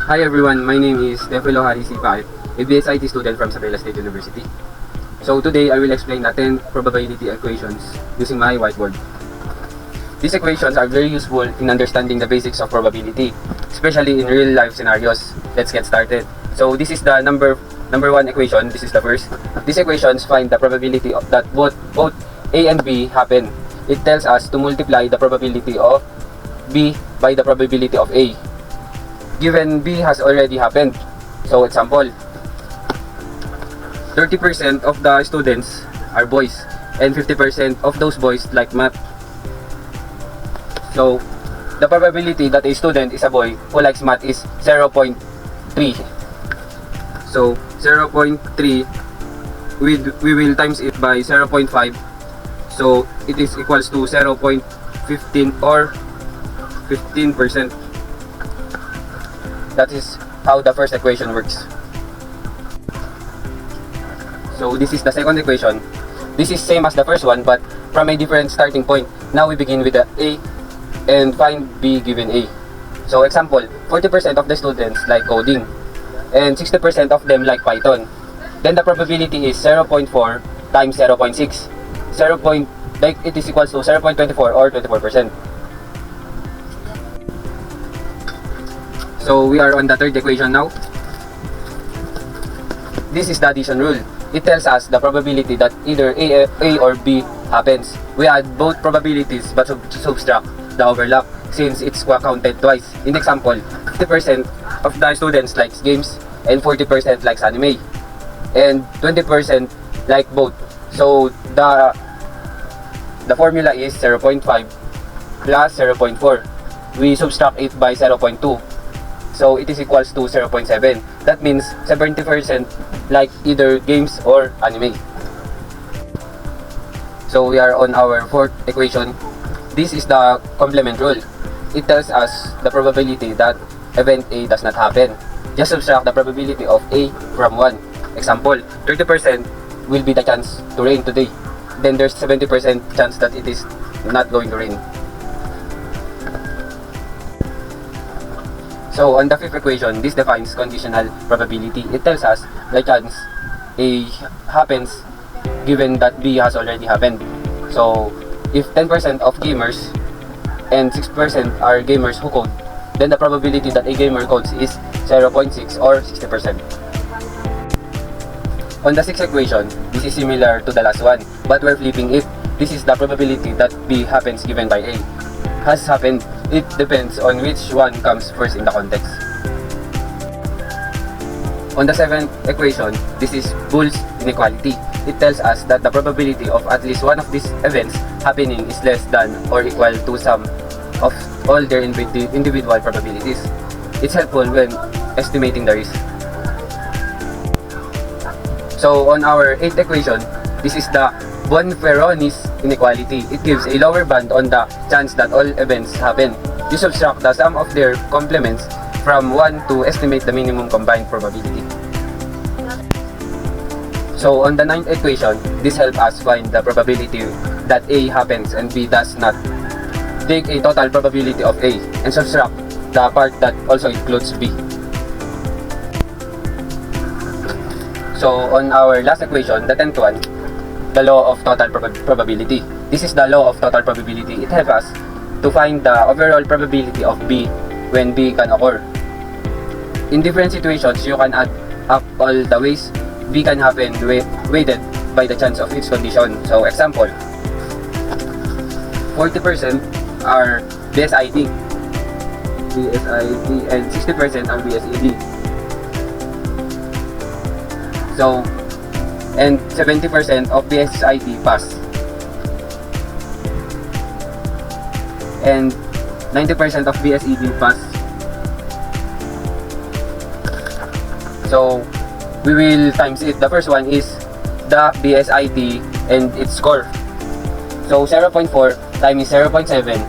Hi everyone, my name is TEOFILO C.PAET, a BSIT student from Isabela State University. So today I will explain the 10 probability equations using my whiteboard. These equations are very useful in understanding the basics of probability, especially in real life scenarios. Let's get started. So this is the number one equation. This is the first. These equations find the probability that both A and B happen. It tells us to multiply the probability of B by the probability of A. Given B has already happened. So example, 30% of the students are boys and 50% of those boys like math. So the probability that a student is a boy who likes math is 0.3. So 0.3 we will times it by 0.5. So it is equals to 0.15 or 15%. That is how the first equation works. So this is the second equation. This is same as the first one but from a different starting point. Now we begin with the A and find B given A. So example, 40% of the students like coding and 60% of them like Python. Then the probability is 0.4 times 0.6. It is equals to 0.24 or 24%. So we are on the third equation now. This is the addition rule. It tells us the probability that either A or B happens. We add both probabilities but subtract the overlap since it's counted twice. In example, 50% of the students likes games and 40% likes anime and 20% like both. So the formula is 0.5 plus 0.4. We subtract it by 0.2. So it is equals to 0.7. That means 70% like either games or anime. So we are on our fourth equation. This is the complement rule. It tells us the probability that event A does not happen. Just subtract the probability of A from 1. Example, 30% will be the chance to rain today. Then there's 70% chance that it is not going to rain. So on the fifth equation, this defines conditional probability. It tells us the chance A happens given that B has already happened. So if 10% of gamers and 6% are gamers who code, then the probability that a gamer codes is 0.6 or 60%. On the sixth equation, this is similar to the last one, but we're flipping it. This is the probability that B happens given by A. Has happened. It depends on which one comes first in the context. On the seventh equation, this is Boole's inequality. It tells us that the probability of at least one of these events happening is less than or equal to sum of all their individual probabilities. It's helpful when estimating the risk. So on our eighth equation, this is the Bonferroni's inequality. It gives a lower band on the chance that all events happen. You subtract the sum of their complements from 1 to estimate the minimum combined probability. So on the ninth equation, this helps us find the probability that A happens and B does not. Take a total probability of A and subtract the part that also includes B. So on our last equation, the 10th one, the law of total probability. This is the law of total probability. It helps us to find the overall probability of B when B can occur. In different situations, you can add up all the ways B can happen weighted by the chance of each condition. So example, 40% are BSIT and 60% are BSED. So, and 70% of BSIT pass. And 90% of BSED pass. So, we will times it. The first one is the BSIT and its score. So, 0.4 times 0.7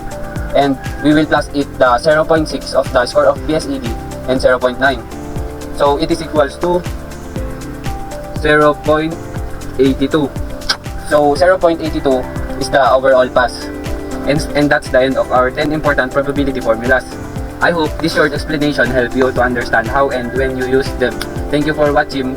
and we will plus it the 0.6 of the score of BSED and 0.9. So, it is equals to 0.82. So 0.82 is the overall pass. And that's the end of our 10 important probability formulas. I hope this short explanation helped you to understand how and when you use them. Thank you for watching.